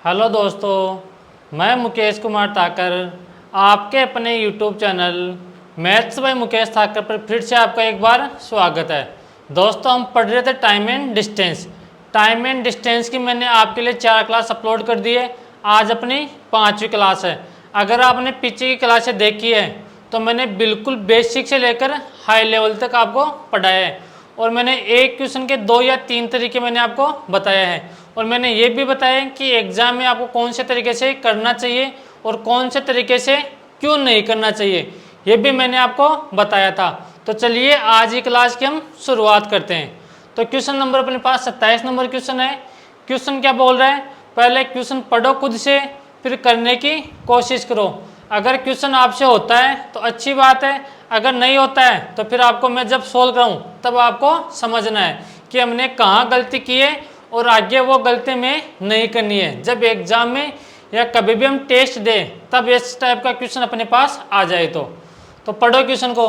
Hello दोस्तों, मैं मुकेश कुमार ठाकर आपके अपने YouTube channel maths by Mukesh Thakar पर फिर से आपका एक बार स्वागत है। दोस्तों, हम पढ़ रहे थे time and distance. Time and distance की मैंने आपके लिए 4 क्लास अपलोड कर दी है। आज अपनी 5वीं क्लास है। अगर आपने पीछे की क्लासें देखी है तो मैंने बिल्कुल बेसिक से लेकर हाई लेवल तक आपको पढ़ाया है और मैंने एक क्वेश्चन के 2 या 3 तरीके मैंने आपको बताया है और मैंने ये भी बताया कि एग्जाम में आपको कौन से तरीके से करना चाहिए और कौन से तरीके से क्यों नहीं करना चाहिए, ये भी मैंने आपको बताया था। तो चलिए आज ही क्लास की हम शुरुआत करते हैं। तो क्वेश्चन नंबर अपने पास 27 नंबर क्वेश्चन है। क्वेश्चन क्या बोल रहा है, पहले क्वेश्चन पढ़ो खुद से, फिर करने की कोशिश करो। अगर क्वेश्चन आपसे होता है तो अच्छी बात है, अगर नहीं होता है तो फिर आपको मैं जब सोल्व कराऊं तब आपको समझना है कि हमने कहाँ गलती की है और आगे वो गलती में नहीं करनी है। जब एग्जाम में या कभी भी हम टेस्ट दें तब इस टाइप का क्वेश्चन अपने पास आ जाए तो पढ़ो क्वेश्चन को।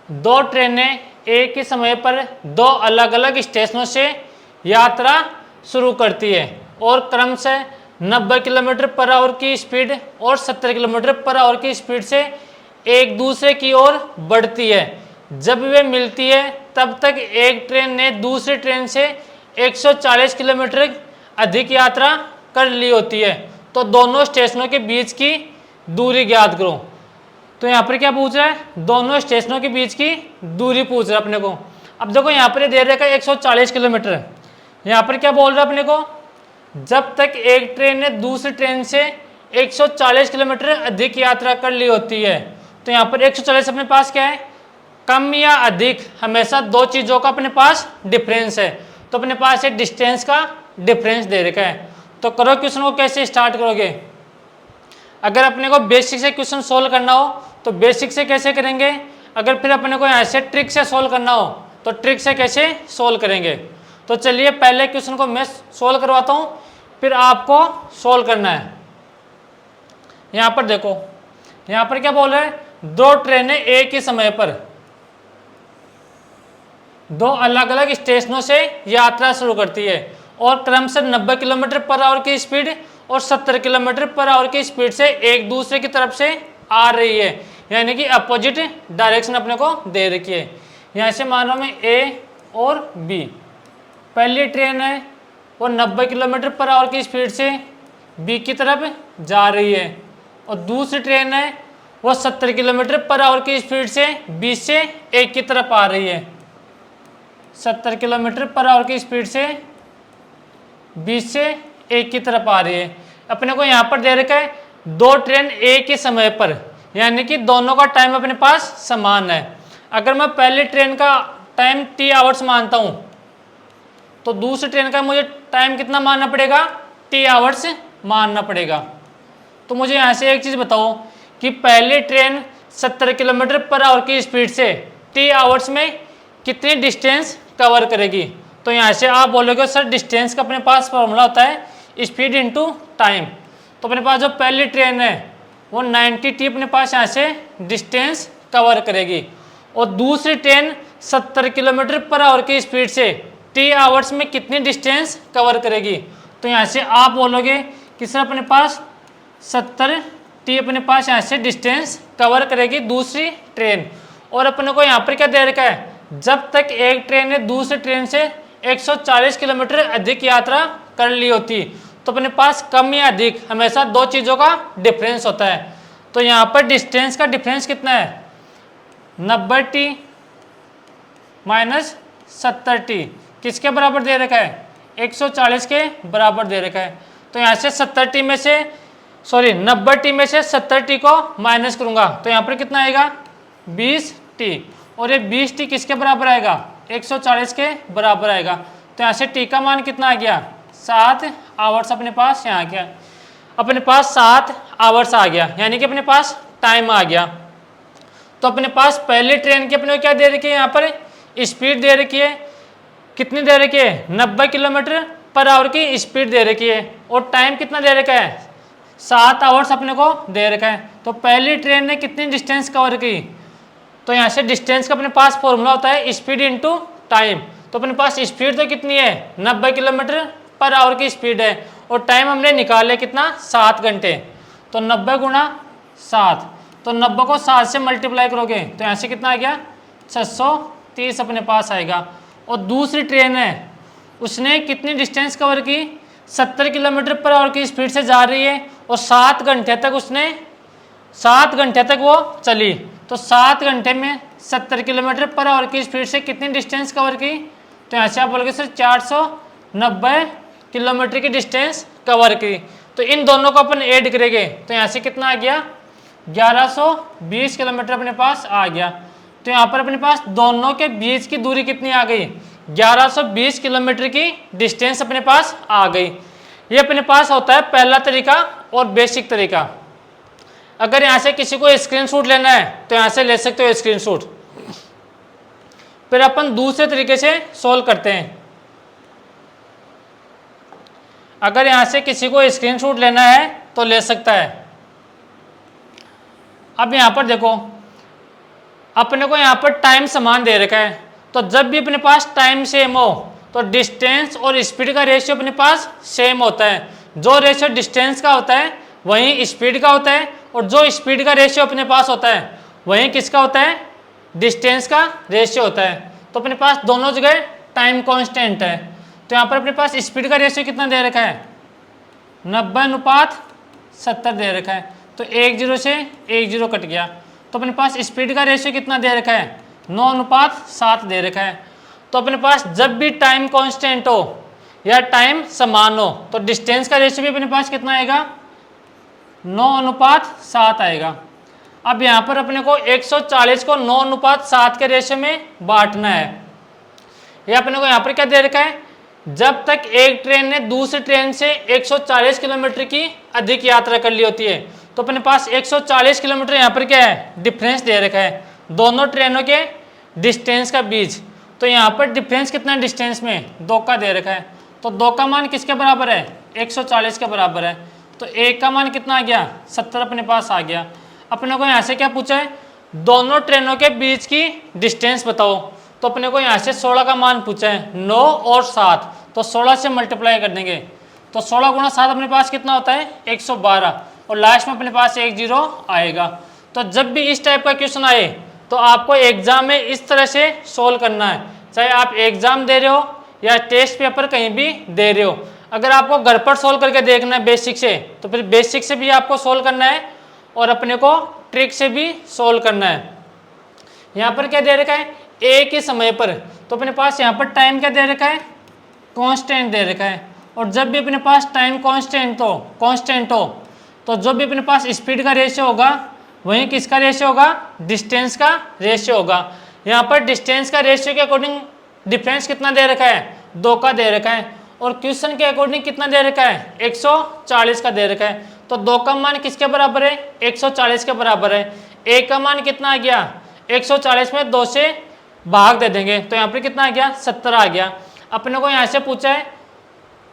2 ट्रेनें एक ही समय पर 2 अलग अलग स्टेशनों से यात्रा शुरू करती है और क्रमशः 90 किलोमीटर पर आवर की स्पीड और 70 किलोमीटर पर आवर की स्पीड से एक दूसरे की ओर बढ़ती है। जब वे मिलती है तब तक एक ट्रेन ने दूसरी ट्रेन से 140 किलोमीटर अधिक यात्रा कर ली होती है, तो दोनों स्टेशनों के बीच की दूरी ज्ञात करो। तो यहाँ पर क्या पूछ रहा है, दोनों स्टेशनों के बीच की दूरी पूछ रहा है अपने को। अब देखो यहाँ पर दे रखा है 140 किलोमीटर। यहाँ पर क्या बोल रहा है अपने को, जब तक एक ट्रेन ने दूसरी ट्रेन से 140 किलोमीटर अधिक यात्रा कर ली होती है। तो यहाँ पर 140 अपने पास क्या है, कम या अधिक, हमेशा 2 चीज़ों का अपने पास डिफरेंस है। तो अपने पास एक डिस्टेंस का डिफरेंस दे रखा है। तो करो क्वेश्चन को कैसे स्टार्ट करोगे। अगर अपने को बेसिक से क्वेश्चन सोल्व करना हो तो बेसिक से कैसे करेंगे, अगर फिर अपने को यहाँ से ट्रिक से सोल्व करना हो तो ट्रिक से कैसे सोल्व करेंगे। तो चलिए पहले क्वेश्चन को मैं सोल्व करवाता हूँ, फिर आपको सोल्व करना है। यहाँ पर देखो, यहाँ पर क्या बोल रहा है, 2 ट्रेनें एक ही समय पर 2 अलग अलग स्टेशनों से यात्रा शुरू करती है और क्रमशः 90 किलोमीटर पर आवर की स्पीड और 70 किलोमीटर पर आवर की स्पीड से एक दूसरे की तरफ से आ रही है, यानी कि अपोजिट डायरेक्शन अपने को दे रखी है। यहाँ से मान लो मैं ए और बी, पहली ट्रेन है वो 90 किलोमीटर पर आवर की स्पीड से बी की तरफ जा रही है और दूसरी ट्रेन है वो 70 किलोमीटर पर आवर की स्पीड से बी से ए की तरफ आ रही है। 70 किलोमीटर पर आवर की स्पीड से बी से ए की तरफ आ रही है। अपने को यहाँ पर दे रखा है 2 ट्रेन एक ही समय पर, यानी कि दोनों का टाइम अपने पास समान है। अगर मैं पहली ट्रेन का टाइम टी आवर्स मानता हूँ तो दूसरी ट्रेन का मुझे टाइम कितना मानना पड़ेगा, टी आवर्स मानना पड़ेगा। तो मुझे यहाँ से एक चीज़ बताओ कि पहली ट्रेन 70 किलोमीटर पर आवर की स्पीड से टी आवर्स में कितनी डिस्टेंस कवर करेगी। तो यहाँ से आप बोलोगे सर डिस्टेंस का अपने पास फॉर्मूला होता है स्पीड इनटू टाइम। तो अपने पास जो पहली ट्रेन है वो 90 टी अपने पास यहाँ से डिस्टेंस कवर करेगी और दूसरी ट्रेन 70 किलोमीटर पर आवर की स्पीड से टी आवर्स में कितनी डिस्टेंस कवर करेगी। तो यहाँ से आप बोलोगे कि सर अपने पास 70 टी अपने पास यहाँ से डिस्टेंस कवर करेगी दूसरी ट्रेन। और अपने को यहाँ पर क्या दे रखा है, जब तक एक ट्रेन ने दूसरी ट्रेन से 140 किलोमीटर अधिक यात्रा कर ली होती, तो अपने पास कम या अधिक हमेशा 2 चीज़ों का डिफरेंस होता है। तो यहाँ पर डिस्टेंस का डिफरेंस कितना है, 90 टी माइनस 70 टी किसके बराबर दे रखा है, 140 के बराबर दे रखा है। तो यहाँ से 70 टी में से 90 टी में से 70 टी को माइनस करूँगा तो यहाँ पर कितना आएगा, 20 टी, और ये 20 टी किसके बराबर आएगा, 140 के बराबर आएगा। तो यहाँ से टी का मान कितना आ गया, 7 आवर्स अपने पास यहाँ गया, अपने पास 7 आवर्स आ गया, यानी कि अपने पास टाइम आ गया। तो अपने पास पहली ट्रेन की अपने को क्या दे रखी है, यहाँ पर स्पीड दे रखी है, कितनी दे रखी है, 90 किलोमीटर पर आवर की स्पीड दे रखी है और टाइम कितना दे रखा है, 7 आवर्स अपने को दे रखा है। तो पहली ट्रेन ने कितनी डिस्टेंस कवर की, तो यहाँ से डिस्टेंस का अपने पास फॉर्मूला होता है स्पीड इनटू टाइम। तो अपने पास स्पीड तो कितनी है, 90 किलोमीटर पर आवर की स्पीड है और टाइम हमने निकाले कितना 7 घंटे। तो 90 गुणा 7, तो 90 को 7 से मल्टीप्लाई करोगे तो यहाँ से कितना आ गया 630 अपने पास आएगा। और दूसरी ट्रेन है उसने कितनी डिस्टेंस कवर की 70 किलोमीटर पर आवर की स्पीड से जा रही है और 7 घंटे तक वो चली। तो 7 घंटे में 70 किलोमीटर पर आवर की स्पीड से कितनी डिस्टेंस कवर की, तो यहाँ से आप बोलोगे सर 490 किलोमीटर की डिस्टेंस कवर की। तो इन दोनों को अपन ऐड करेंगे तो यहाँ से कितना आ गया 1120 किलोमीटर अपने पास आ गया। तो यहाँ पर अपने पास दोनों के बीच की दूरी कितनी आ गई 1120 किलोमीटर की डिस्टेंस अपने पास आ गई। ये अपने पास होता है पहला तरीका और बेसिक तरीका। अगर यहाँ से किसी को स्क्रीनशॉट लेना है तो यहाँ से ले सकते हो स्क्रीनशॉट। फिर अपन दूसरे तरीके से सोल्व करते हैं। अगर यहाँ से किसी को स्क्रीनशॉट लेना है तो ले सकता है। अब यहाँ पर देखो अपने को यहाँ पर टाइम समान दे रखा है, तो जब भी अपने पास टाइम सेम हो तो डिस्टेंस और स्पीड का रेशियो अपने पास सेम होता है। जो रेशियो डिस्टेंस का होता है वहीं स्पीड का होता है, और जो स्पीड का रेशियो अपने पास होता है वहीं किसका होता है डिस्टेंस का रेशियो होता है। तो अपने पास दोनों जगह टाइम कांस्टेंट है। तो यहाँ पर अपने पास स्पीड का रेशियो कितना दे रखा है 90:70 दे रखा है। तो 10 से 10 कट गया। तो अपने पास स्पीड का रेशियो कितना दे रखा है 9:7 दे रखा है। तो अपने पास जब भी टाइम कांस्टेंट हो या टाइम समान हो तो डिस्टेंस का रेशियो भी अपने पास कितना आएगा 9:7 आएगा। अब यहाँ पर अपने को 140 को 9:7 के रेशियो में बांटना है। ये अपने को यहाँ पर क्या दे रखा है, जब तक एक ट्रेन ने दूसरी ट्रेन से 140 किलोमीटर की अधिक यात्रा कर ली होती है तो अपने पास 140 किलोमीटर यहाँ पर क्या है डिफरेंस दे रखा है दोनों ट्रेनों के डिस्टेंस का बीच। तो यहाँ पर डिफरेंस कितना डिस्टेंस में 2 का दे रखा है। तो 2 का मान किसके बराबर है 140 के बराबर है। तो 1 का मान कितना आ गया 70 अपने पास आ गया। अपने को यहाँ से क्या पूछा है दोनों ट्रेनों के बीच की डिस्टेंस बताओ। तो अपने को यहाँ से 16 का मान पूछा है 9 और 7, तो 16 से मल्टीप्लाई कर देंगे तो 16 गुणा 7 अपने पास कितना होता है 112, और लास्ट में अपने पास 10 आएगा। तो जब भी इस टाइप का क्वेश्चन आए तो आपको एग्जाम में इस तरह से सोल्व करना है, चाहे आप एग्जाम दे रहे हो या टेस्ट पेपर कहीं भी दे रहे हो। अगर आपको घर पर सोल्व करके देखना है बेसिक से तो फिर बेसिक से भी आपको सोल्व करना है और अपने को ट्रिक से भी सोल्व करना है। यहाँ पर क्या दे रखा है एक ही समय पर, तो अपने पास यहाँ पर टाइम क्या दे रखा है कांस्टेंट दे रखा है। और जब भी अपने पास टाइम कांस्टेंट हो तो जो भी अपने पास स्पीड का रेशियो होगा वहीं किसका रेशियो होगा डिस्टेंस का रेशियो होगा। यहाँ पर डिस्टेंस का रेशियो के अकॉर्डिंग डिफरेंस कितना दे रखा है 2 का दे रखा है, और क्वेश्चन के अकॉर्डिंग कितना दे रखा है 140 का दे रखा है। तो 2 का मान किसके बराबर है 140 के बराबर है। 1 का मान कितना आ गया 140 में 2 से भाग दे देंगे तो यहाँ पर कितना आ गया 70 आ गया। अपने को यहाँ से पूछा है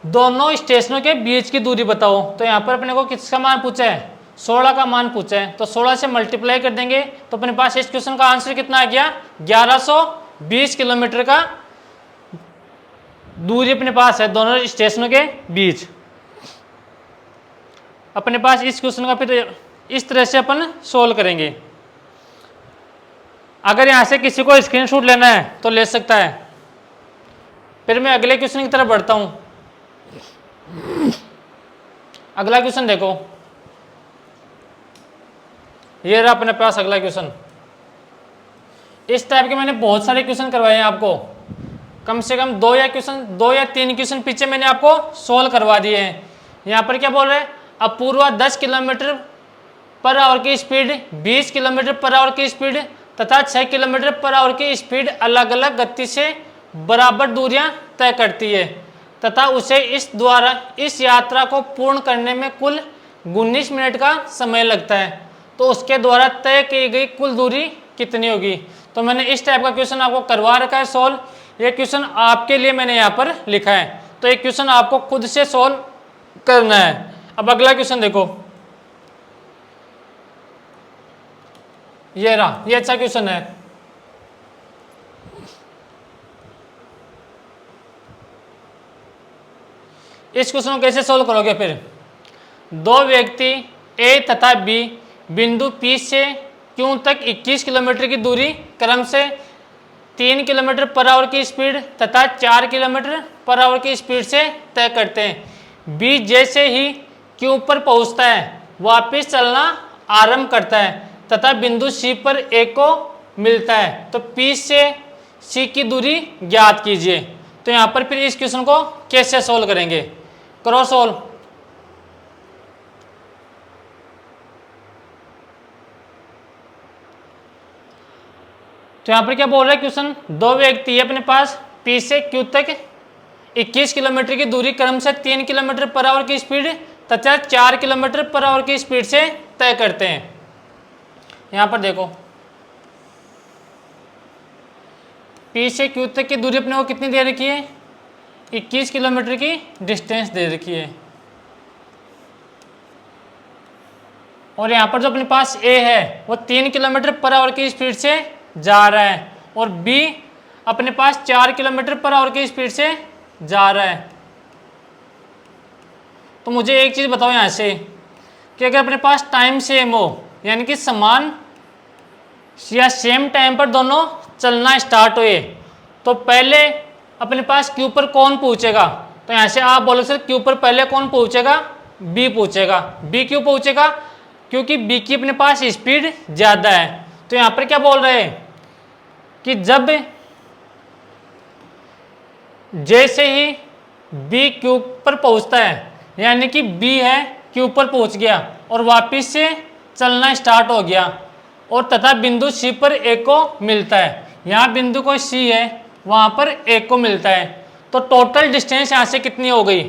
दोनों स्टेशनों के बीच की दूरी बताओ। तो यहाँ पर अपने को किसका मान पूछा है 16 का मान पूछा है। तो 16 से मल्टीप्लाई कर देंगे तो अपने पास इस क्वेश्चन का आंसर कितना आ गया 1120 किलोमीटर का दूरी अपने पास है दोनों स्टेशनों के बीच। अपने पास इस क्वेश्चन का फिर इस तरह से अपन सोल्व करेंगे। अगर यहाँ से किसी को स्क्रीनशॉट लेना है तो ले सकता है। फिर मैं अगले क्वेश्चन की तरफ बढ़ता हूँ। अगला क्वेश्चन देखो, ये रहा अपने पास अगला क्वेश्चन। इस टाइप के मैंने बहुत सारे क्वेश्चन करवाए हैं आपको, कम से कम 2 या 3 क्वेश्चन पीछे मैंने आपको सोल्व करवा दिए हैं। यहाँ पर क्या बोल रहे हैं अपूर्वा 10 किलोमीटर पर आवर की स्पीड 20 किलोमीटर पर आवर की स्पीड तथा 6 किलोमीटर पर आवर की स्पीड अलग अलग गति से बराबर दूरियां तय करती है तथा उसे इस यात्रा को पूर्ण करने में कुल 19 मिनट का समय लगता है। तो उसके द्वारा तय की गई कुल दूरी कितनी होगी। तो मैंने इस टाइप का क्वेश्चन आपको करवा रखा है सोल्व। ये क्वेश्चन आपके लिए मैंने यहाँ पर लिखा है, तो एक क्वेश्चन आपको खुद से सोल्व करना है। अब अगला क्वेश्चन देखो, ये रहा, ये अच्छा क्वेश्चन है। इस क्वेश्चन को कैसे सोल्व करोगे फिर? दो व्यक्ति ए तथा बी बिंदु पी से क्यू तक 21 किलोमीटर की दूरी क्रम से 3 किलोमीटर पर आवर की स्पीड तथा 4 किलोमीटर पर आवर की स्पीड से तय करते हैं। बी जैसे ही क्यू पर पहुंचता है वापस चलना आरंभ करता है तथा बिंदु सी पर ए को मिलता है, तो पी से सी की दूरी ज्ञात कीजिए। तो यहाँ पर फिर इस क्वेश्चन को कैसे सोल्व करेंगे? करो सोल्व। तो यहाँ पर क्या बोल रहा है क्वेश्चन? दो व्यक्ति अपने पास P से Q तक 21 किलोमीटर की दूरी क्रम से 3 किलोमीटर पर आवर की स्पीड तथा 4 किलोमीटर पर आवर की स्पीड से तय करते हैं। यहाँ पर देखो P से Q तक की दूरी अपने को कितनी दे रखी है? 21 किलोमीटर की डिस्टेंस दे रखी है। और यहाँ पर जो अपने पास A है वो 3 किलोमीटर पर आवर की स्पीड से जा रहा है और B अपने पास 4 किलोमीटर पर आवर की स्पीड से जा रहा है। तो मुझे एक चीज़ बताओ यहाँ से कि अगर अपने पास टाइम सेम हो, यानी कि समान या सेम टाइम पर दोनों चलना स्टार्ट हुए, तो पहले अपने पास Q पर कौन पहुँचेगा? तो यहाँ से आप बोलो सर Q पर पहले कौन पहुँचेगा? B पहुँचेगा। B क्यों पहुँचेगा? क्योंकि B की अपने पास स्पीड ज़्यादा है। तो यहाँ पर क्या बोल रहे हैं कि जब जैसे ही B Q पर पहुँचता है, यानी कि B है Q पर पहुँच गया और वापस से चलना स्टार्ट हो गया और तथा बिंदु C पर A को मिलता है। यहाँ बिंदु को C है, वहाँ पर A को मिलता है, तो टोटल डिस्टेंस यहाँ से कितनी हो गई?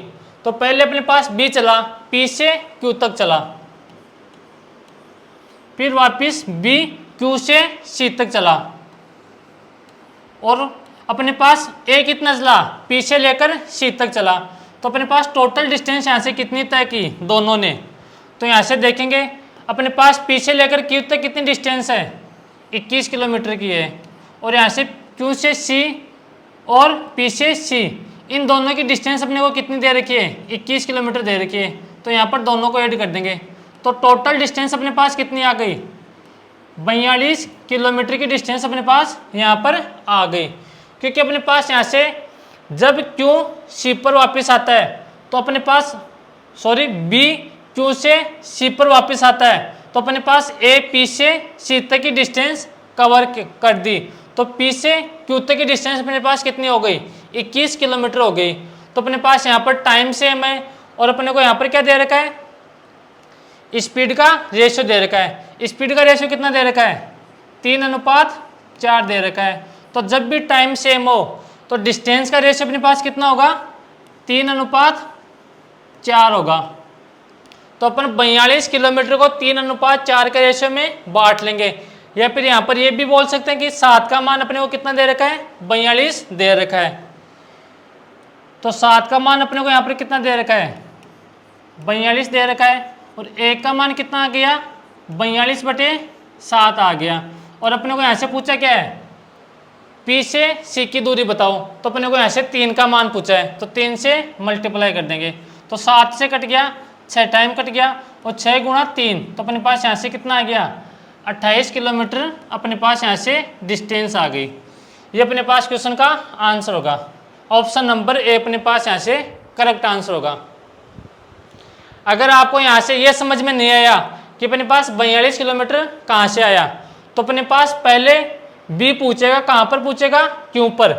तो पहले अपने पास B चला, P से Q तक चला, फिर वापस B Q से C तक चला और अपने पास A कितना चला? P से लेकर C तक चला। तो अपने पास टोटल डिस्टेंस यहाँ से कितनी तय की दोनों ने? तो यहाँ से देखेंगे अपने पास P से लेकर Q तक कितनी डिस्टेंस है? 21 किलोमीटर की है। और यहाँ से Q से C और P से C, इन दोनों की डिस्टेंस अपने को कितनी दे रखी है? 21 किलोमीटर दे रखी है। तो यहाँ पर दोनों को ऐड कर देंगे तो टोटल डिस्टेंस अपने पास कितनी आ गई? 42 किलोमीटर की डिस्टेंस अपने पास यहाँ पर आ गई। क्योंकि अपने पास यहाँ से जब Q C पर वापस आता है तो अपने पास B Q से C पर वापस आता है, तो अपने पास A P से C तक की डिस्टेंस कवर कर दी। तो P से Q तक की डिस्टेंस अपने पास कितनी हो गई? 21 किलोमीटर हो गई। तो अपने पास यहाँ पर टाइम सेम है और अपने को यहाँ पर क्या दे रखा है? स्पीड का रेशियो दे रखा है। स्पीड का रेशियो कितना दे रखा है? 3:4 दे रखा है। तो जब भी टाइम सेम हो तो डिस्टेंस का रेशियो अपने पास कितना होगा? 3:4 होगा। तो अपन 42 किलोमीटर को 3:4 के रेशियो में बांट लेंगे, या फिर यहाँ पर ये भी बोल सकते हैं कि 7 का मान अपने को कितना दे रखा है? 42 दे रखा है। तो 7 का मान अपने को यहाँ पर कितना दे रखा है? 42 दे रखा है। और 1 का मान कितना आ गया? 42/7 आ गया। और अपने को यहाँ से पूछा क्या है? P से C की दूरी बताओ। तो अपने को यहाँ से 3 का मान पूछा है, तो 3 से मल्टीप्लाई कर देंगे। तो 7 से कट गया, 6 टाइम कट गया और 6 गुणा 3, तो अपने पास यहाँ से कितना आ गया? 28 किलोमीटर अपने पास यहाँ से डिस्टेंस आ गई। ये अपने पास क्वेश्चन का आंसर होगा। ऑप्शन नंबर ए अपने पास यहाँ से करेक्ट आंसर होगा। अगर आपको यहाँ से ये समझ में नहीं आया कि अपने पास 42 किलोमीटर कहाँ से आया, तो अपने पास पहले B पूछेगा, कहाँ पर पूछेगा? Q पर।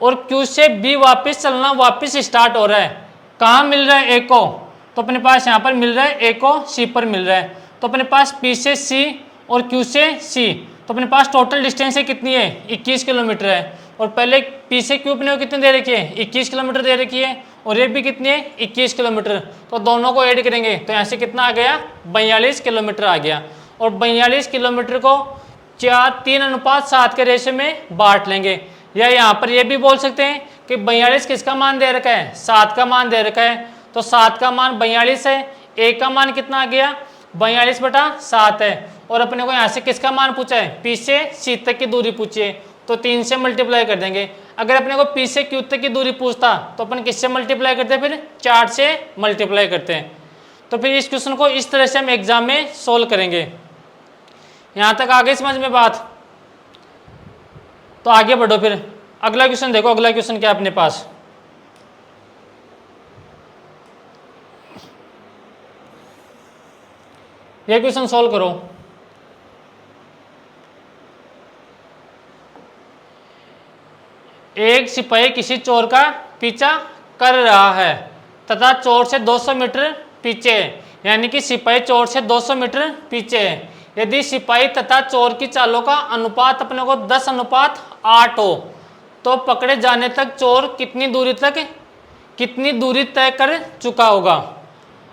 और Q से B वापस चलना वापस स्टार्ट हो रहा है, कहाँ मिल रहा है? A को। तो अपने पास यहाँ पर मिल रहा है A को C पर मिल रहा है। तो अपने पास P से C और Q से C, तो अपने पास टोटल डिस्टेंस है कितनी है? 21 किलोमीटर है। और पहले P से Q अपने को कितनी दे रखी है? 21 किलोमीटर दे रखी है। और ये भी कितनी है? 21 किलोमीटर। तो दोनों को ऐड करेंगे तो यहाँ से कितना आ गया? 42 किलोमीटर आ गया। और 42 किलोमीटर को 3:7 के रेशियो में बांट लेंगे। या यहाँ पर ये भी बोल सकते हैं कि 42 किसका मान दे रखा है? 7 का मान दे रखा है। तो 7 का मान 42 है। A का मान कितना आ गया? 42/7 है। और अपने को यहाँ से किसका मान पूछा है? P से C तक की दूरी पूछी है, तो 3 से मल्टीप्लाई कर देंगे। अगर अपने को P से Q तक की दूरी पूछता तो अपन किससे मल्टीप्लाई करते हैं, फिर 4 से मल्टीप्लाई करते हैं। तो फिर इस क्वेश्चन को इस तरह से हम एग्जाम में सोल्व करेंगे। यहाँ तक आ गई समझ में बात? तो आगे बढ़ो, फिर अगला क्वेश्चन देखो। अगला क्वेश्चन क्या है अपने पास? ये क्वेश्चन सोल्व करो। एक सिपाही किसी चोर का पीछा कर रहा है तथा चोर से 200 मीटर पीछे है, यानी कि सिपाही चोर से 200 मीटर पीछे है। यदि सिपाही तथा चोर की चालों का अनुपात अपने को 10:8 हो तो पकड़े जाने तक चोर कितनी दूरी तय कर चुका होगा?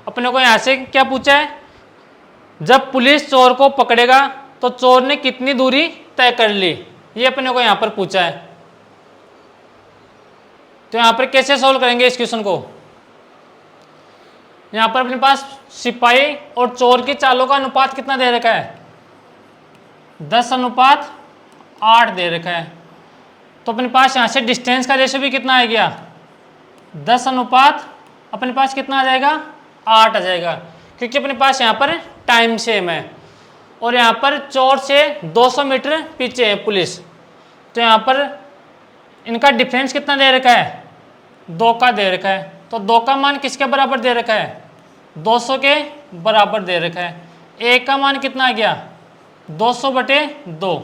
अपने को यहाँ से क्या पूछा है, जब पुलिस चोर को पकड़ेगा तो चोर ने कितनी दूरी तय कर ली, ये अपने को यहाँ पर पूछा है। तो यहाँ पर कैसे सोल्व करेंगे इस क्वेश्चन को? यहाँ पर अपने पास सिपाही और चोर की चालों का अनुपात कितना दे रखा है, 10:8 दे रखा है। तो अपने पास यहाँ से डिस्टेंस का रेशो भी कितना आ गया, 10 अपने पास कितना आ जाएगा, 8 आ जाएगा, क्योंकि अपने पास यहाँ पर टाइम सेम है और यहाँ पर चोर से 200 मीटर पीछे है पुलिस। तो यहाँ पर इनका डिफरेंस कितना दे रखा है, 2 का दे रखा है। तो 2 का मान किसके बराबर दे रखा है, 200 के बराबर दे रखा है। 1 का मान कितना आ गया, 200/2।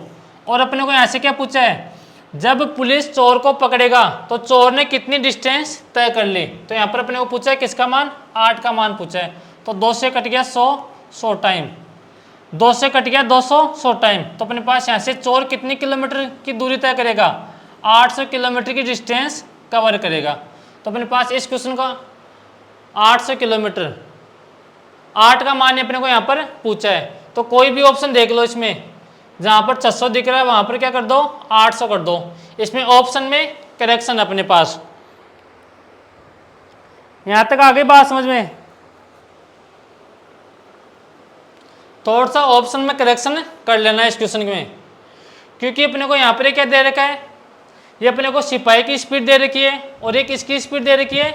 और अपने को यहाँ से क्या पूछा है, जब पुलिस चोर को पकड़ेगा तो चोर ने कितनी डिस्टेंस तय कर ली। तो यहाँ पर अपने को पूछा है किसका मान, 8 का मान पूछा है। तो 2 से कट गया 100 टाइम, 2 से कट गया 200 टाइम। तो अपने पास यहाँ से चोर कितनी किलोमीटर की दूरी तय करेगा, 800 किलोमीटर की डिस्टेंस कवर करेगा। तो अपने पास इस क्वेश्चन का 800 किलोमीटर, 8 का मान अपने को यहाँ पर पूछा है। तो कोई भी ऑप्शन देख लो इसमें, जहाँ पर 600 दिख रहा है वहाँ पर क्या कर दो, 800 कर दो। इसमें ऑप्शन में करेक्शन अपने पास। यहाँ तक आ गई बात समझ में? थोड़ा सा ऑप्शन में करेक्शन कर लेना इस क्वेश्चन में, क्योंकि अपने को यहाँ पर क्या दे रखा है, ये अपने को सिपाही की स्पीड दे रखी है और एक इसकी स्पीड दे रखी है,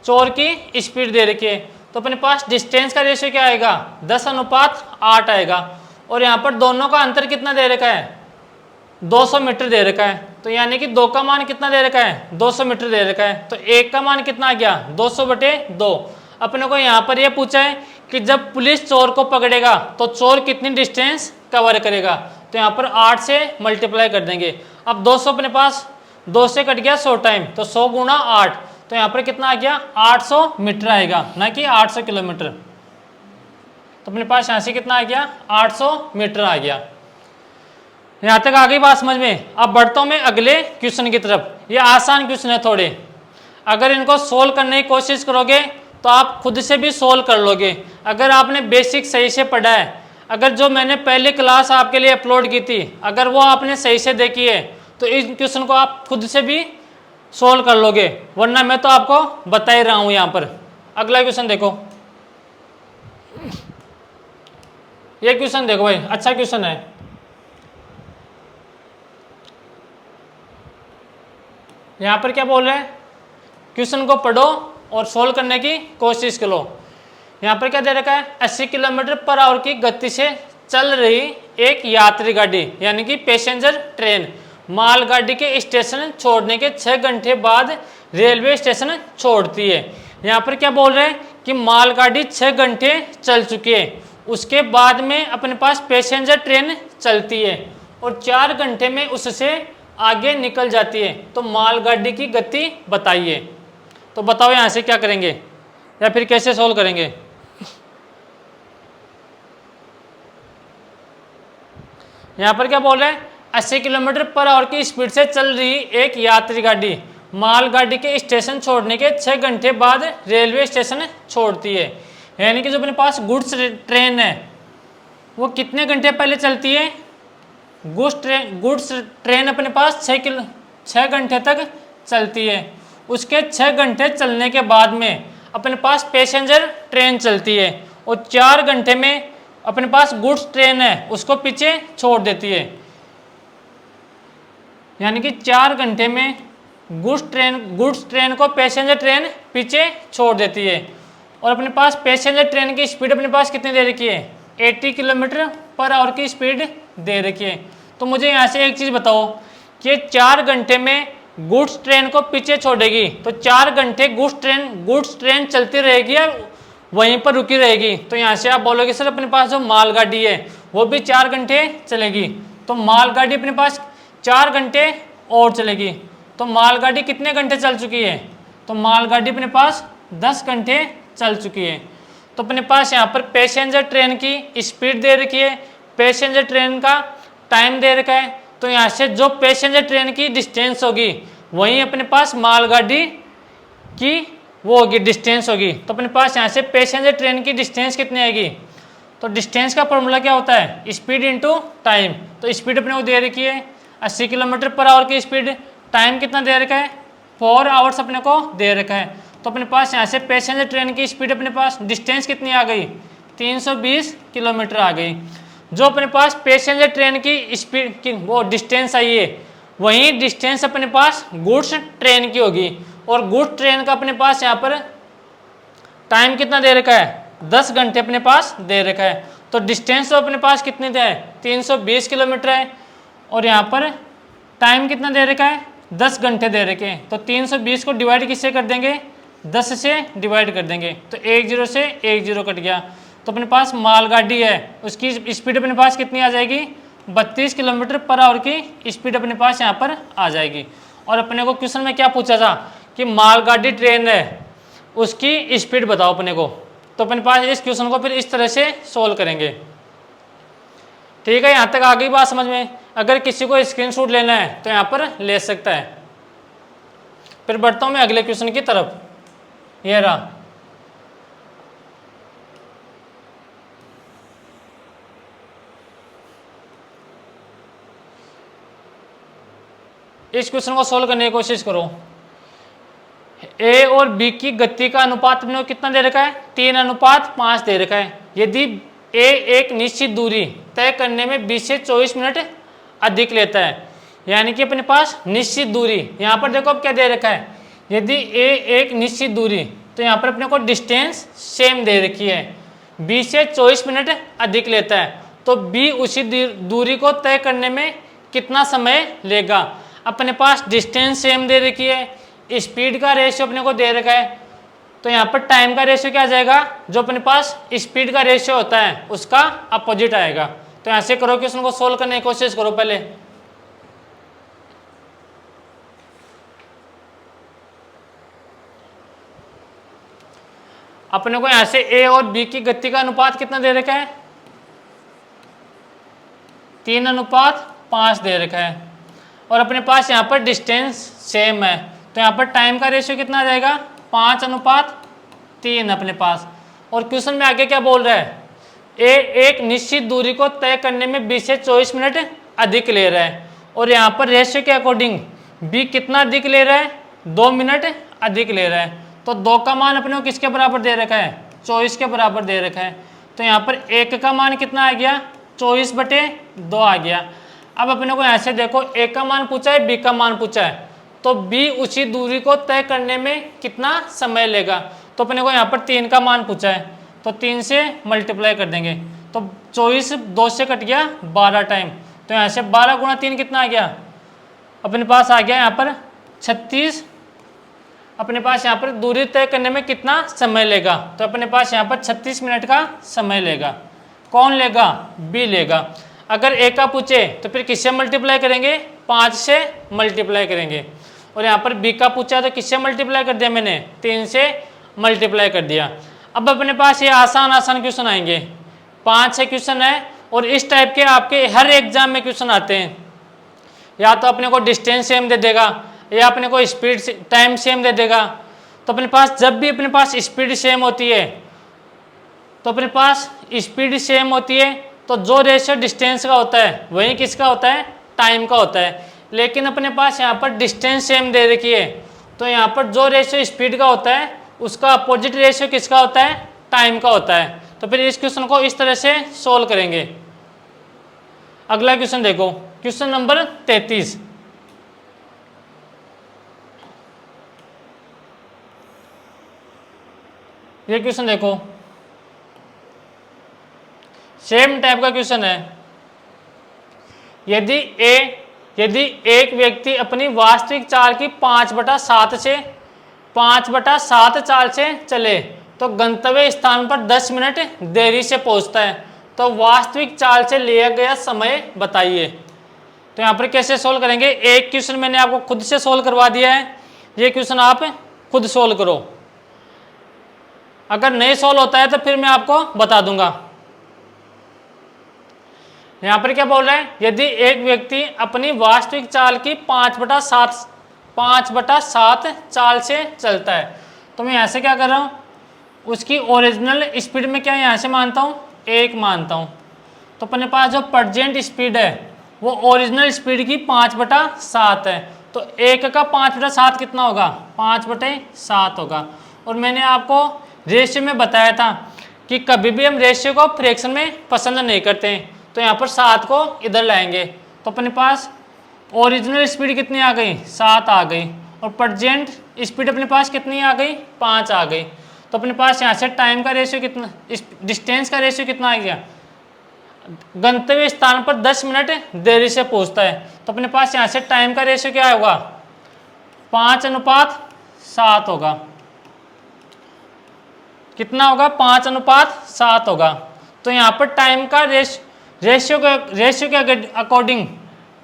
चोर की स्पीड दे रखी है। तो अपने पास डिस्टेंस का रेशियो क्या आएगा, 10:8 आएगा। और यहाँ पर दोनों का अंतर कितना दे रखा है, 200 मीटर दे रखा है। तो यानी कि 2 का मान कितना दे रखा है, 200 मीटर दे रखा है। तो 1 का मान कितना आ गया, 200/2। अपने को यहाँ पर यह पूछा है कि जब पुलिस चोर को पकड़ेगा तो चोर कितनी डिस्टेंस कवर करेगा। तो यहाँ पर 8 से मल्टीप्लाई कर देंगे। अब 200 अपने पास 2 से कट गया 100 टाइम, तो 100 × 8, तो यहाँ पर कितना आ गया, 800 मीटर आएगा, ना कि 800 किलोमीटर। तो अपने पास यहाँ से कितना आ गया, 800 मीटर आ गया। यहाँ तक आ गई बात समझ में? अब बढ़ता हूँ मैं अगले क्वेश्चन की तरफ। ये आसान क्वेश्चन है थोड़े, अगर इनको सोल्व करने की कोशिश करोगे तो आप खुद से भी सोल्व कर लोगे, अगर आपने बेसिक सही से पढ़ा है। अगर जो मैंने पहले क्लास आपके लिए अपलोड की थी, अगर वो आपने सही से देखी है तो इस क्वेश्चन को आप खुद से भी सोल्व कर लोगे, वरना मैं तो आपको बता ही रहा हूँ। यहाँ पर अगला क्वेश्चन देखो, ये क्वेश्चन देखो भाई, अच्छा क्वेश्चन है। यहाँ पर क्या बोल रहे हैं, क्वेश्चन को पढ़ो और सोल्व करने की कोशिश करो। यहाँ पर क्या दे रखा है, 80 किलोमीटर/आवर की गति से चल रही एक यात्री गाड़ी यानी कि पैसेंजर ट्रेन मालगाड़ी के स्टेशन छोड़ने के 6 घंटे बाद रेलवे स्टेशन छोड़ती है। यहाँ पर क्या बोल रहे हैं कि मालगाड़ी 6 घंटे चल चुकी है, उसके बाद में अपने पास पैसेंजर ट्रेन चलती है और 4 घंटे में उससे आगे निकल जाती है। तो मालगाड़ी की गति बताइए। तो बताओ यहाँ से क्या करेंगे या फिर कैसे सोल्व करेंगे? यहाँ पर क्या बोल रहे हैं, 80 किलोमीटर/आवर की स्पीड से चल रही एक यात्री गाड़ी मालगाड़ी के स्टेशन छोड़ने के 6 घंटे बाद रेलवे स्टेशन छोड़ती है। यानी कि जो अपने पास गुड्स ट्रेन है वो कितने घंटे पहले चलती है, गुड्स ट्रेन अपने पास 6 घंटे तक चलती है। उसके 6 घंटे चलने के बाद में अपने पास पैसेंजर ट्रेन चलती है और 4 घंटे में अपने पास गुड्स ट्रेन है उसको पीछे छोड़ देती है। यानी कि 4 घंटे में गुड्स ट्रेन को पैसेंजर ट्रेन पीछे छोड़ देती है। और अपने पास पैसेंजर ट्रेन की स्पीड अपने पास कितनी दे रखी है, 80 किलोमीटर पर आवर की स्पीड दे रखी है। तो मुझे यहाँ से एक चीज़ बताओ कि 4 घंटे में गुड्स ट्रेन को पीछे छोड़ेगी, तो 4 घंटे गुड्स ट्रेन चलती रहेगी या वहीं पर रुकी रहेगी। तो यहाँ से आप बोलोगे सर अपने पास जो मालगाड़ी है वो भी 4 घंटे चलेगी, तो मालगाड़ी अपने पास 4 घंटे और चलेगी। तो मालगाड़ी कितने घंटे चल चुकी है, तो मालगाड़ी अपने पास 10 घंटे चल चुकी है। तो अपने पास यहाँ पर पैसेंजर ट्रेन की स्पीड दे रखी है, पैसेंजर ट्रेन का टाइम दे रखा है। तो यहाँ से जो पैसेंजर ट्रेन की डिस्टेंस होगी वहीं अपने पास मालगाड़ी की वो होगी डिस्टेंस होगी। तो अपने पास यहाँ से पैसेंजर ट्रेन की डिस्टेंस कितनी आएगी, तो डिस्टेंस का फॉर्मूला क्या होता है, स्पीड इंटू टाइम। तो स्पीड अपने को दे रखी है 80 किलोमीटर पर आवर की स्पीड, टाइम कितना दे रखा है 4 आवर्स अपने को दे रखा है। तो अपने पास यहाँ से पैसेंजर ट्रेन की स्पीड अपने पास डिस्टेंस कितनी आ गई, 320 किलोमीटर आ गई। जो अपने पास पैसेंजर ट्रेन की स्पीड की वो डिस्टेंस आई है वही डिस्टेंस अपने पास गुड्स ट्रेन की होगी। और गुड्स ट्रेन का अपने पास यहाँ पर टाइम कितना दे रखा है, 10 घंटे अपने पास दे रखा है। तो डिस्टेंस तो अपने पास कितनी है, 320 किलोमीटर है, और यहाँ पर टाइम कितना दे रखा है, 10 घंटे दे रखे हैं। तो 320 को डिवाइड किससे कर देंगे, 10 से डिवाइड कर देंगे, तो 1 0 से 1 0 कट गया। तो अपने पास मालगाड़ी है उसकी स्पीड अपने पास कितनी आ जाएगी, 32 किलोमीटर पर आवर की स्पीड अपने पास यहाँ पर आ जाएगी। और अपने को क्वेश्चन में क्या पूछा था कि मालगाड़ी ट्रेन है उसकी स्पीड बताओ अपने को। तो अपने पास इस क्वेश्चन को फिर इस तरह से सोल्व करेंगे। ठीक है, यहाँ तक आ गई बात समझ में। अगर किसी को स्क्रीनशॉट लेना है तो यहाँ पर ले सकता है। फिर बढ़ता हूँ मैं अगले क्वेश्चन की तरफ। ये रहा, इस क्वेश्चन को सोल्व करने की कोशिश करो। ए और बी की गति का अनुपात अपने को कितना दे रखा है, 3:5 दे रखा है। यदि ए एक निश्चित दूरी तय करने में 20 से 24 मिनट अधिक लेता है, यानी कि अपने पास निश्चित दूरी, यहाँ पर देखो अब क्या दे रखा है, यदि ए एक निश्चित दूरी, तो यहाँ पर अपने को डिस्टेंस सेम दे रखी है, 20 से 24 मिनट अधिक लेता है, तो बी उसी दूरी को तय करने में कितना समय लेगा। अपने पास डिस्टेंस सेम दे रखी है, स्पीड का रेशियो अपने को दे रखा है, तो यहाँ पर टाइम का रेशियो क्या आ जाएगा, जो अपने पास स्पीड का रेशियो होता है उसका अपोजिट आएगा। तो ऐसे करो कि उसको सोल्व करने की कोशिश करो। पहले अपने को यहाँ से ए और बी की गति का अनुपात कितना दे रखा है, 3:5 दे रखा है, और अपने पास यहाँ पर डिस्टेंस सेम है, तो यहाँ पर टाइम का रेशियो कितना आ जाएगा, 5:3 अपने पास। और क्वेश्चन में आगे क्या बोल रहा है, ए एक निश्चित दूरी को तय करने में 20 से 24 मिनट अधिक ले रहा है, और यहाँ पर रेशियो के अकॉर्डिंग बी कितना अधिक ले रहा है, 2 मिनट अधिक ले रहा है। तो 2 का मान अपने को किसके बराबर दे रखा है, 24 के बराबर दे रखा है। तो यहाँ पर 1 का मान कितना आ गया, 24/2 आ गया। अब अपने को यहाँ से देखो ए का मान पूछा है, बी का मान पूछा है, तो बी उसी दूरी को तय करने में कितना समय लेगा। तो अपने को यहाँ पर 3 का मान पूछा है, तो 3 से मल्टीप्लाई कर देंगे, तो 24 2 से कट गया 12 टाइम, तो यहाँ से 12 × 3 कितना आ गया, अपने पास आ गया यहाँ पर 36। अपने पास यहाँ पर दूरी तय करने में कितना समय लेगा, तो अपने पास यहाँ पर 36 मिनट का समय लेगा। कौन लेगा, बी लेगा। अगर ए का पूछे तो फिर किससे मल्टीप्लाई करेंगे, 5 से मल्टीप्लाई करेंगे। और यहाँ पर बी का पूछा तो किससे मल्टीप्लाई कर दिया मैंने, 3 से मल्टीप्लाई कर दिया। अब अपने पास ये आसान क्वेश्चन आएंगे, 5 6 क्वेश्चन है, और इस टाइप के आपके हर एग्जाम में क्वेश्चन आते हैं। या तो अपने को डिस्टेंस सेम दे देगा, या अपने को स्पीड टाइम सेम दे देगा। तो अपने पास जब भी अपने पास स्पीड सेम होती है, तो अपने पास स्पीड सेम होती है, तो जो रेशियो डिस्टेंस का होता है वही किसका होता है, टाइम का होता है। लेकिन अपने पास यहाँ पर डिस्टेंस सेम दे रखी है, तो यहाँ पर जो रेशियो स्पीड का होता है उसका अपोजिट रेशियो किसका होता है, टाइम का होता है। तो फिर इस क्वेश्चन को इस तरह से सोल्व करेंगे। अगला क्वेश्चन देखो, क्वेश्चन नंबर 33। ये क्वेश्चन देखो, सेम टाइप का क्वेश्चन है। यदि एक व्यक्ति अपनी वास्तविक चाल की 5/7 चाल से चले तो गंतव्य स्थान पर 10 मिनट देरी से पहुंचता है, तो वास्तविक चाल से लिया गया समय बताइए। तो यहाँ पर कैसे सोल्व करेंगे, एक क्वेश्चन मैंने आपको खुद से सोल्व करवा दिया है, ये क्वेश्चन आप खुद सोल्व करो। अगर नहीं सोल्व होता है तो फिर मैं आपको बता दूंगा। यहाँ पर क्या बोल रहे हैं, यदि एक व्यक्ति अपनी वास्तविक चाल की 5/7 चाल से चलता है, तो मैं यहाँ से क्या कर रहा हूँ, उसकी ओरिजिनल स्पीड में क्या यहाँ से मानता हूँ 1 मानता हूँ। तो अपने पास जो प्रेजेंट स्पीड है वो ओरिजिनल स्पीड की 5/7 है, तो 1 का 5/7 कितना होगा, 5/7 होगा। और मैंने आपको रेशियो में बताया था कि कभी भी हम रेशियो को फ्रैक्शन में पसंद नहीं करते हैं, तो यहाँ पर 7 को इधर लाएंगे, तो अपने पास ओरिजिनल स्पीड कितनी आ गई, 7 आ गई, और प्रेजेंट स्पीड अपने पास कितनी आ गई, 5 आ गई। तो अपने पास यहाँ से टाइम का रेशियो कितना, डिस्टेंस का रेशियो कितना आ गया, गंतव्य स्थान पर 10 मिनट देरी से पहुँचता है, तो अपने पास यहाँ से टाइम का रेशियो क्या होगा, 5:7 होगा। कितना होगा, 5:7 होगा। तो यहाँ पर टाइम का रेशियो के अकॉर्डिंग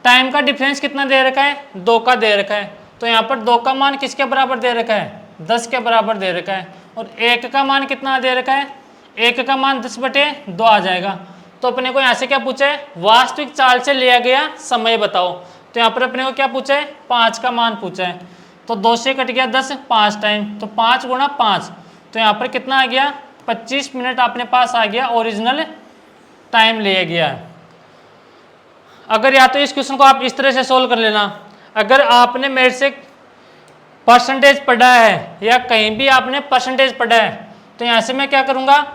टाइम का डिफरेंस कितना दे रखा है, 2 का दे रखा है, तो यहाँ पर 2 का मान किसके बराबर दे रखा है, 10 के बराबर दे रखा है, और 1 का मान कितना दे रखा है, 1 का मान 10/2 आ जाएगा। तो अपने को यहाँ से क्या पूछा है, वास्तविक चाल से लिया गया समय बताओ। तो यहाँ पर अपने को क्या पूछा है, 5 का मान पूछा है, तो 2 से कट गया 10 5 टाइम, तो 5 × 5, तो यहाँ पर कितना आ गया, 25 मिनट अपने पास आ गया, ओरिजिनल टाइम लिया गया है। अगर या तो इस क्वेश्चन को आप इस तरह से सोल्व कर लेना, अगर आपने मेरे से परसेंटेज पढ़ा है या कहीं भी आपने परसेंटेज पढ़ा है, तो यहाँ से मैं क्या करूँगा,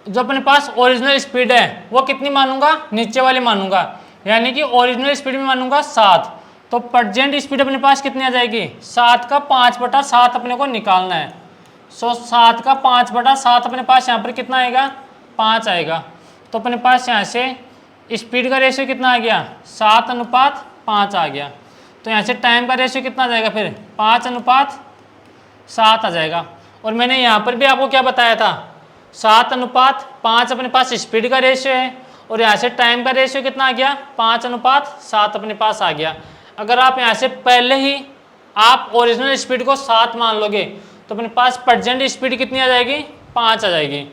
जो अपने पास ओरिजिनल स्पीड है वो कितनी मानूंगा, नीचे वाली मानूंगा, यानी कि ओरिजिनल स्पीड में मानूंगा 7, तो प्रेजेंट स्पीड अपने पास कितनी आ जाएगी, 7 का 5/7 अपने को निकालना है। सो 7 का 5/7 अपने पास यहाँ पर कितना आएगा, 5 आएगा। तो अपने पास यहाँ से स्पीड का रेशियो कितना आ गया, 7:5 आ गया। तो यहाँ से टाइम का रेशियो कितना आ जाएगा, फिर 5:7 आ जाएगा। और मैंने यहाँ पर भी आपको क्या बताया था, 7:5 अपने पास स्पीड का रेशियो है, और यहाँ से टाइम का रेशियो कितना आ गया, 5:7 अपने पास आ गया। अगर आप यहाँ से पहले ही आप ओरिजिनल स्पीड को 7 मान लोगे, तो अपने पास प्रेजेंट स्पीड कितनी आ जाएगी, 5 आ जाएगी।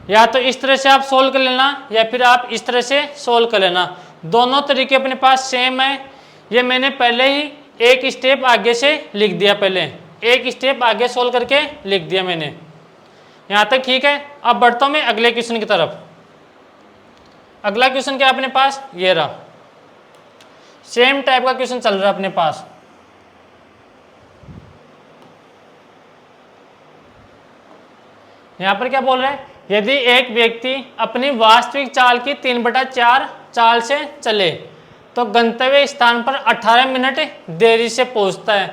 या तो इस तरह से आप सोल्व कर लेना, या फिर आप इस तरह से सोल्व कर लेना, दोनों तरीके अपने पास सेम है। ये मैंने पहले ही एक स्टेप आगे से लिख दिया, पहले एक स्टेप आगे सोल्व करके लिख दिया मैंने, यहाँ तक ठीक है। अब बढ़ता हूँ मैं अगले क्वेश्चन की तरफ। अगला क्वेश्चन क्या अपने पास, ये रहा, सेम टाइप का क्वेश्चन चल रहा है अपने पास। यहाँ पर क्या बोल रहे हैं, यदि एक व्यक्ति अपनी वास्तविक चाल की 3/4 चाल से चले तो गंतव्य स्थान पर 18 मिनट देरी से पहुंचता है,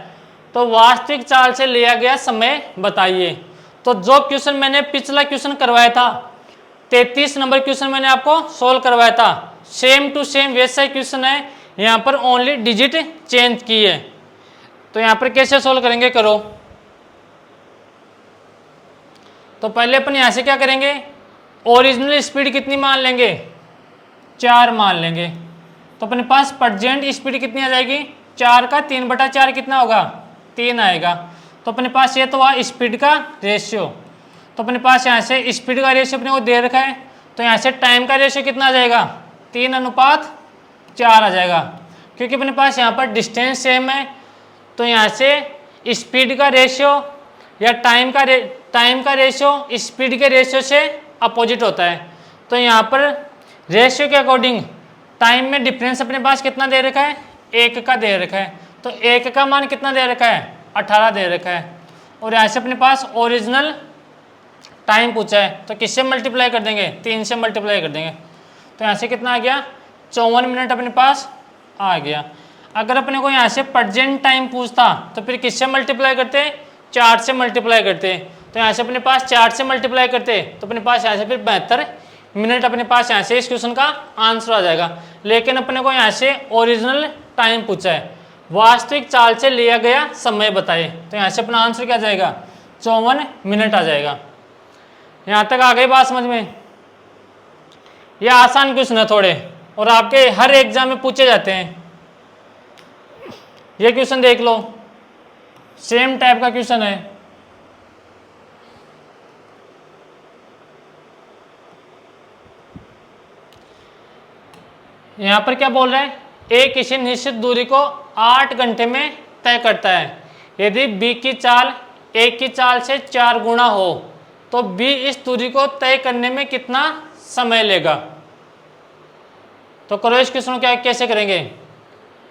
तो वास्तविक चाल से लिया गया समय बताइए। तो जो क्वेश्चन मैंने पिछला क्वेश्चन करवाया था, 33 नंबर क्वेश्चन मैंने आपको सोल्व करवाया था, सेम टू सेम वैसा ही क्वेश्चन है, यहाँ पर ओनली डिजिट चेंज की है। तो यहाँ पर कैसे सोल्व करेंगे, करो। तो पहले अपन यहाँ से क्या करेंगे, ओरिजिनल स्पीड कितनी मान लेंगे, 4 मान लेंगे। तो अपने पास प्रेजेंट स्पीड कितनी आ जाएगी, 4 का 3/4 कितना होगा, 3 आएगा। तो अपने पास ये तो हुआ स्पीड का रेशियो। तो अपने पास यहाँ से स्पीड का रेशियो अपने को दे रखा है, तो यहाँ से टाइम का रेशियो कितना आ जाएगा, 3:4 आ जाएगा, क्योंकि अपने पास यहाँ पर डिस्टेंस सेम है। तो यहाँ से स्पीड का रेशियो या टाइम का रेशियो स्पीड के रेशियो से अपोजिट होता है। तो यहाँ पर रेशियो के अकॉर्डिंग टाइम में डिफरेंस अपने पास कितना दे रखा है, 1 का दे रखा है। तो 1 का मान कितना दे रखा है, 18 दे रखा है। और यहाँ से अपने पास ओरिजिनल टाइम पूछा है, तो किससे मल्टीप्लाई कर देंगे, 3 से मल्टीप्लाई कर देंगे। तो यहाँ से कितना आ गया, 54 मिनट अपने पास आ गया। अगर अपने को यहाँ से प्रेजेंट टाइम पूछता तो फिर किससे मल्टीप्लाई करते, 4 से मल्टीप्लाई करते, तो यहाँ से अपने पास 4 से मल्टीप्लाई करते तो अपने पास यहाँ से फिर 72 मिनट अपने पास यहाँ से इस क्वेश्चन का आंसर आ जाएगा। लेकिन अपने को यहाँ से ओरिजिनल टाइम पूछा है, वास्तविक चाल से लिया गया समय बताए, तो यहाँ से अपना आंसर क्या जाएगा 54 मिनट आ जाएगा। यहाँ तक आ गई बात समझ में। ये आसान क्वेश्चन है थोड़े, और आपके हर एग्जाम में पूछे जाते हैं। ये क्वेश्चन देख लो, सेम टाइप का क्वेश्चन है। यहां पर क्या बोल रहे हैं, ए किसी निश्चित दूरी को 8 घंटे में तय करता है। यदि बी की चाल ए की चाल से 4 गुना हो तो बी इस दूरी को तय करने में कितना समय लेगा। तो करो इस क्वेश्चन को क्या कैसे करेंगे।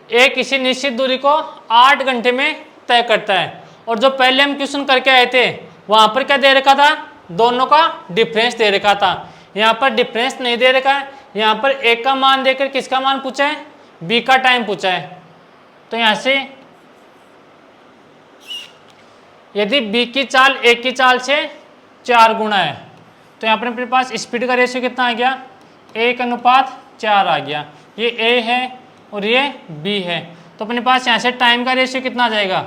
ए किसी निश्चित दूरी को 8 घंटे में तय करता है, और जो पहले हम क्वेश्चन करके आए थे वहां पर क्या दे रखा था, दोनों का डिफरेंस दे रखा था। यहाँ पर डिफरेंस नहीं दे रखा है, यहाँ पर ए का मान देकर किसका मान पूछा है, बी का टाइम पूछा है। तो यहाँ से यदि बी की चाल ए की चाल से 4 गुना है तो यहाँ पर अपने पास स्पीड का रेशियो कितना आ गया, 1:4 आ गया। ये ए है और ये बी है, तो अपने पास यहाँ से टाइम का रेशियो कितना आ जाएगा,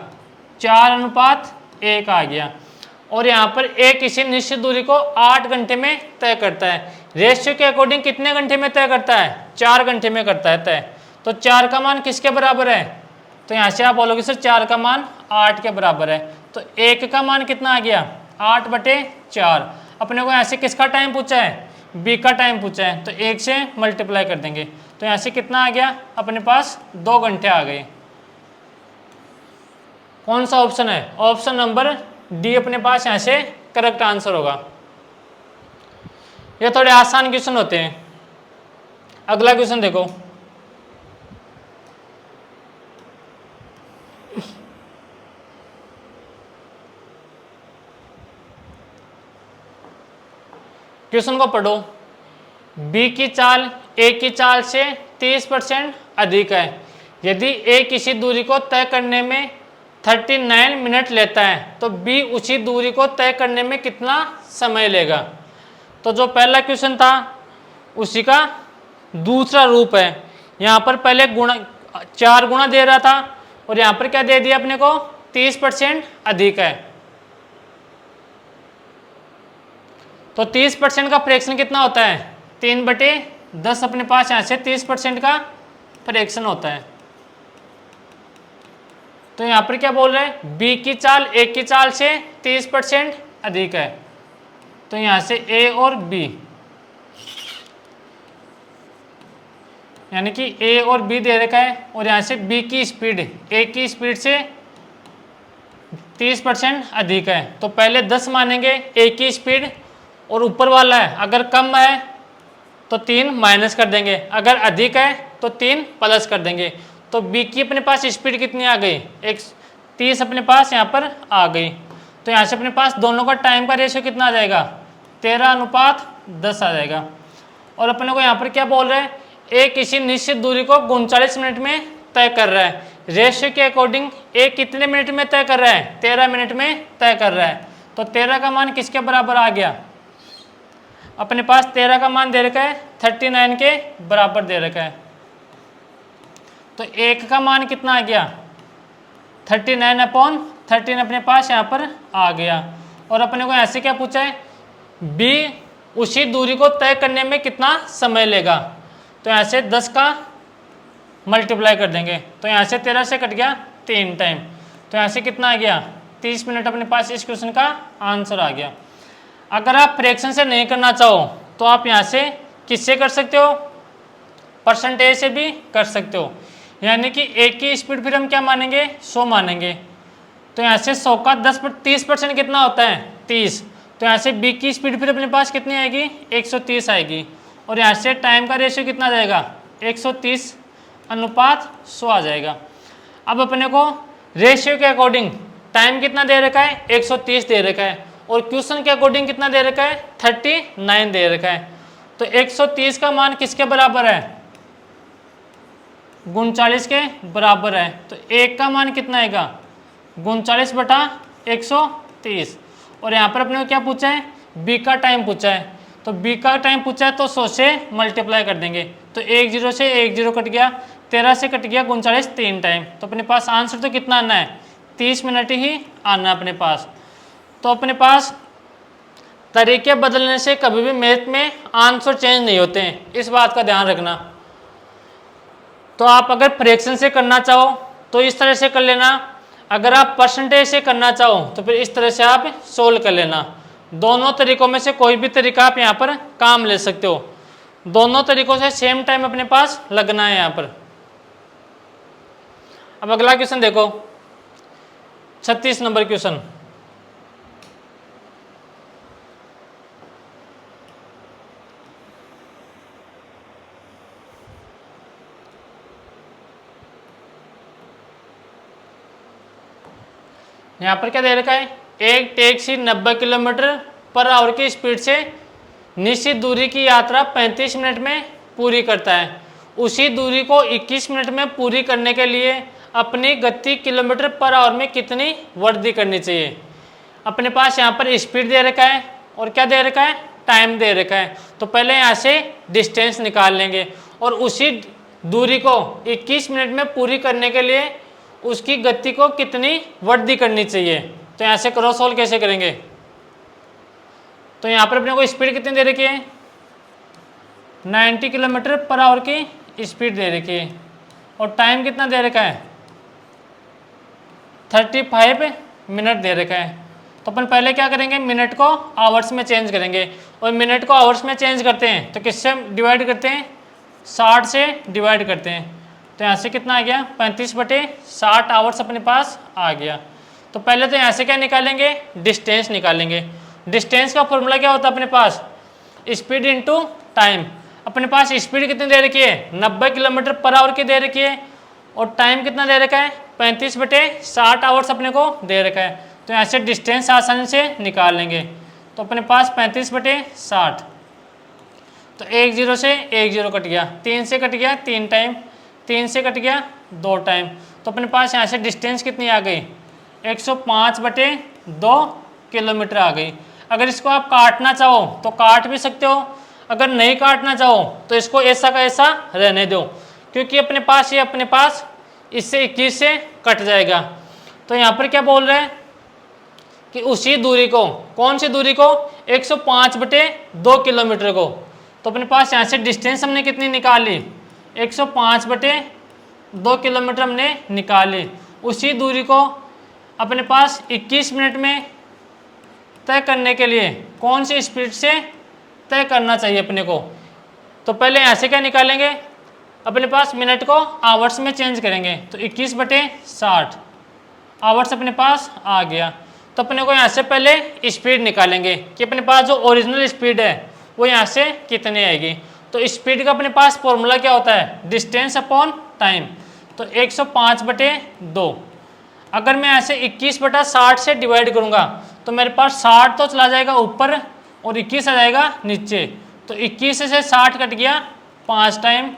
4:1 आ गया। और यहाँ पर ए किसी निश्चित दूरी को 8 घंटे में तय करता है। रेशियो के अकॉर्डिंग कितने घंटे में तय करता है, 4 घंटे में करता है तय। तो 4 का मान किसके बराबर है, तो यहाँ से आप बोलोगे सर 4 का मान 8 के बराबर है। तो 1 का मान कितना आ गया, 8/4। अपने को यहाँ से किसका टाइम पूछा है, बी का टाइम पूछा है, तो 1 से मल्टीप्लाई कर देंगे। तो यहाँ से कितना आ गया, अपने पास 2 घंटे आ गए। कौन सा ऑप्शन है, ऑप्शन नंबर डी अपने पास यहाँ से करेक्ट आंसर होगा। ये थोड़े आसान क्वेश्चन होते हैं। अगला क्वेश्चन देखो, क्वेश्चन को पढ़ो। बी की चाल ए की चाल से 30% अधिक है। यदि ए किसी दूरी को तय करने में 39 मिनट लेता है तो बी उसी दूरी को तय करने में कितना समय लेगा। तो जो पहला क्वेश्चन था उसी का दूसरा रूप है। यहाँ पर पहले 4 गुना दे रहा था और यहाँ पर क्या दे दिया अपने को, 30% अधिक है। तो 30% का फ्रैक्शन कितना होता है, 3/10 अपने पास यहाँ से 30% का फ्रैक्शन होता है। तो यहाँ पर क्या बोल रहे हैं, बी की चाल ए की चाल से 30% अधिक है। तो यहाँ से ए और बी, यानी कि ए और बी दे रखा है, और यहाँ से बी की स्पीड ए की स्पीड से 30% अधिक है। तो पहले 10 मानेंगे ए की स्पीड, और ऊपर वाला है अगर कम है तो 3 माइनस कर देंगे, अगर अधिक है तो 3 प्लस कर देंगे। तो बी की अपने पास स्पीड कितनी आ गई, 30 अपने पास यहाँ पर आ गई। तो यहाँ से अपने पास दोनों का टाइम का रेशियो कितना आ जाएगा, 13:10 आ जाएगा। और अपने को यहाँ पर क्या बोल रहे हैं, ए किसी निश्चित दूरी को 39 मिनट में तय कर रहा है। रेशियो के अकॉर्डिंग ए कितने मिनट में तय कर रहा है, 13 मिनट में तय कर रहा है। तो 13 का मान किसके बराबर आ गया, अपने पास 13 का मान दे रखा है 39 के बराबर दे रखा है। तो 1 का मान कितना आ गया, 39/13 अपने पास यहाँ पर आ गया। और अपने को यहाँ से क्या पूछा है, बी उसी दूरी को तय करने में कितना समय लेगा। तो यहाँ से 10 का मल्टीप्लाई कर देंगे, तो यहाँ से 13 से कट गया 3 टाइम। तो यहाँ से कितना आ गया, 30 मिनट अपने पास इस क्वेश्चन का आंसर आ गया। अगर आप फ्रैक्शन से नहीं करना चाहो तो आप यहाँ से किससे कर सकते हो, परसेंटेज से भी कर सकते हो। यानी कि ए की स्पीड फिर हम क्या मानेंगे, 100 मानेंगे। तो यहाँ से 100 का 30% कितना होता है, 30। तो यहाँ से बी की स्पीड फिर अपने पास कितनी आएगी, 130 आएगी। और यहाँ से टाइम का रेशियो कितना जाएगा, 130:100 आ जाएगा। अब अपने को रेशियो के अकॉर्डिंग टाइम कितना दे रखा है, 130 दे रखा है, और क्वेश्चन के अकॉर्डिंग कितना दे रखा है, 39 दे रखा है। तो 130 का मान किसके बराबर है, 39 के बराबर है। तो 1 का मान कितना आएगा, 39/130। और यहाँ पर अपने को क्या पूछा है, बी का टाइम पूछा है। तो बी का टाइम पूछा है तो 100 से मल्टीप्लाई कर देंगे। तो 1 0 से 1 0 कट गया, 13 से कट गया 39 3 टाइम। तो अपने पास आंसर तो कितना आना है, 30 मिनट ही आना है अपने पास। तो अपने पास तरीके बदलने से कभी भी मैथ में आंसर चेंज नहीं होते हैं, इस बात का ध्यान रखना। तो आप अगर फ्रैक्शन से करना चाहो तो इस तरह से कर लेना, अगर आप परसेंटेज से करना चाहो तो फिर इस तरह से आप सोल्व कर लेना। दोनों तरीकों में से कोई भी तरीका आप यहाँ पर काम ले सकते हो। दोनों तरीकों से सेम टाइम अपने पास लगना है यहाँ पर। अब अगला क्वेश्चन देखो, 36 नंबर क्वेश्चन। यहाँ पर क्या दे रखा है, एक टैक्सी 90 किलोमीटर पर आवर की स्पीड से निश्चित दूरी की यात्रा 35 मिनट में पूरी करता है। उसी दूरी को 21 मिनट में पूरी करने के लिए अपनी गति किलोमीटर पर आवर में कितनी वृद्धि करनी चाहिए। अपने पास यहाँ पर स्पीड दे रखा है और क्या दे रखा है, टाइम दे रखा है। तो पहले यहाँ से डिस्टेंस निकाल लेंगे और उसी दूरी को 21 मिनट में पूरी करने के लिए उसकी गति को कितनी वृद्धि करनी चाहिए। तो यहाँ से क्रॉस सॉल्व कैसे करेंगे, तो यहाँ पर अपने को स्पीड कितनी दे रखी है, 90 किलोमीटर पर आवर की स्पीड दे रखी है और टाइम कितना दे रखा है, 35 मिनट दे रखा है। तो अपन पहले क्या करेंगे, मिनट को आवर्स में चेंज करेंगे और मिनट को आवर्स में चेंज करते हैं तो किससे डिवाइड करते हैं, 60 से डिवाइड करते हैं। तो यहाँ से कितना आ गया, 35/60 आवर्स अपने पास आ गया। तो पहले तो यहाँ से क्या निकालेंगे, डिस्टेंस निकालेंगे। डिस्टेंस का फॉर्मूला क्या होता है अपने पास, स्पीड इनटू टाइम। अपने पास स्पीड कितनी दे रखी है, 90 किलोमीटर पर आवर की दे रखी है और टाइम कितना दे रखा है, 35/60 आवर्स अपने को दे रखा है। तो यहाँ से डिस्टेंस आसानी से निकाल लेंगे। तो अपने पास 35/60, तो 1 0 से 1 0 कट गया, 3 से कट गया 3 टाइम, 3 से कट गया 2 टाइम। तो अपने पास यहाँ से डिस्टेंस कितनी आ गई, 105/2 किलोमीटर आ गई। अगर इसको आप काटना चाहो तो काट भी सकते हो, अगर नहीं काटना चाहो तो इसको ऐसा का ऐसा रहने दो, क्योंकि अपने पास ये अपने पास इससे 21 से कट जाएगा। तो यहाँ पर क्या बोल रहे हैं कि उसी दूरी को, कौन सी दूरी को, 105/2 किलोमीटर को। तो अपने पास यहाँ से डिस्टेंस हमने कितनी निकाली, 105/2 किलोमीटर हमने निकाली। उसी दूरी को अपने पास 21 मिनट में तय करने के लिए कौन सी स्पीड से तय करना चाहिए अपने को। तो पहले यहाँ से क्या निकालेंगे, अपने पास मिनट को आवर्स में चेंज करेंगे। तो 21/60 आवर्स अपने पास आ गया। तो अपने को यहाँ से पहले स्पीड निकालेंगे कि अपने पास जो ओरिजिनल स्पीड है वो यहाँ से कितनी आएगी। तो स्पीड का अपने पास फॉर्मूला क्या होता है, डिस्टेंस अपॉन टाइम। तो 105/2, अगर मैं ऐसे 21/60 से डिवाइड करूँगा तो मेरे पास 60 तो चला जाएगा ऊपर और 21 आ जाएगा नीचे। तो 21 से 60 कट गया 5 टाइम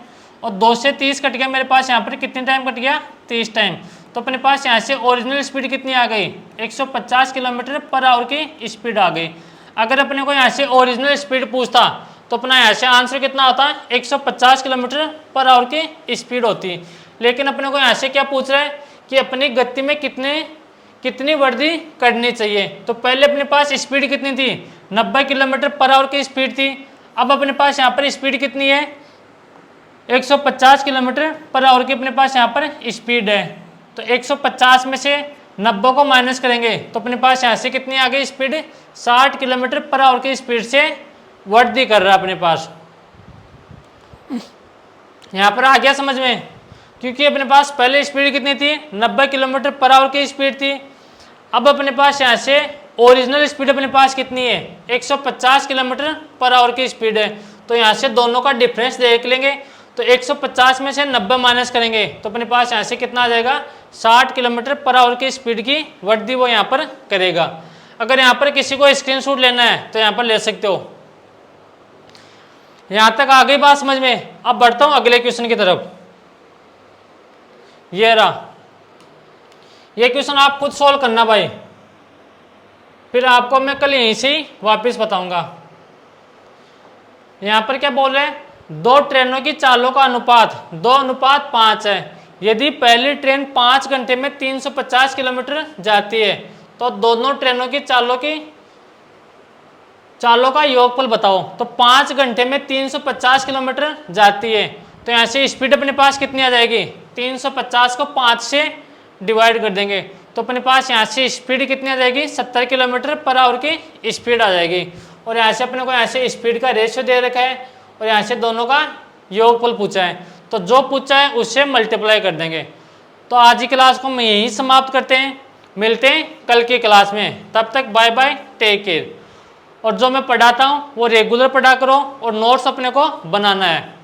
और 2 से 30 कट गया, मेरे पास यहाँ पर कितने टाइम कट गया, 30 टाइम। तो अपने पास यहाँ से ओरिजिनल स्पीड कितनी आ गई, 150 किलोमीटर पर आवर की स्पीड आ गई। अगर अपने को यहाँ से ओरिजिनल स्पीड पूछता तो अपना यहाँ से आंसर कितना होता, 150 किलोमीटर पर आवर की स्पीड होती। लेकिन अपने को यहाँ से क्या पूछ रहा है कि अपनी गति में कितनी वृद्धि करनी चाहिए। तो पहले अपने पास स्पीड कितनी थी, 90 किलोमीटर पर आवर की स्पीड थी। अब अपने पास यहाँ पर स्पीड कितनी है, 150 किलोमीटर पर आवर की अपने पास यहाँ पर स्पीड है। तो 150 में से 90 को माइनस करेंगे तो अपने पास यहाँ से कितनी आ गई स्पीड, 60 किलोमीटर पर आवर की स्पीड से वृद्धि कर रहा है अपने पास। यहाँ पर आ गया समझ में, क्योंकि अपने पास पहले स्पीड कितनी थी, 90 किलोमीटर पर आवर की स्पीड थी। अब अपने पास यहाँ से ओरिजिनल स्पीड अपने पास कितनी है, 150 किलोमीटर पर आवर की स्पीड है। तो यहाँ से दोनों का डिफरेंस देख लेंगे। तो 150 में से 90 माइनस करेंगे तो अपने पास यहाँ से कितना आ जाएगा, 60 किलोमीटर पर आवर की स्पीड की वृद्धि वो यहाँ पर करेगा। अगर यहाँ पर किसी को स्क्रीनशॉट लेना है तो यहाँ पर ले सकते हो। यहाँ तक आ गई बात समझ में। अब बढ़ता हूँ अगले क्वेश्चन की तरफ। ये रहा, ये क्वेश्चन आप खुद सोल्व करना भाई। फिर आपको मैं कल यहीं से ही वापस बताऊंगा। यहाँ पर क्या बोल रहे हैं, दो ट्रेनों की चालों का अनुपात 2:5 है। यदि पहली ट्रेन 5 घंटे में 350 किलोमीटर जाती है तो दोनों ट्रेनों की चालों का योगफल बताओ। तो 5 घंटे में 350 किलोमीटर जाती है, तो यहाँ से स्पीड अपने पास कितनी आ जाएगी, 350 को 5 से डिवाइड कर देंगे तो अपने पास यहाँ से स्पीड कितनी आ जाएगी, 70 किलोमीटर पर आवर की स्पीड आ जाएगी। और यहाँ से अपने को यहाँ से स्पीड का रेशियो दे रखा है और यहाँ से दोनों का योगफल पूछा है, तो जो पूछा है उससे मल्टीप्लाई कर देंगे। तो आज की क्लास को हम यहीं समाप्त करते हैं, मिलते हैं कल की क्लास में। तब तक बाय बाय, टेक केयर। और जो मैं पढ़ाता हूँ वो रेगुलर पढ़ा करो और नोट्स अपने को बनाना है।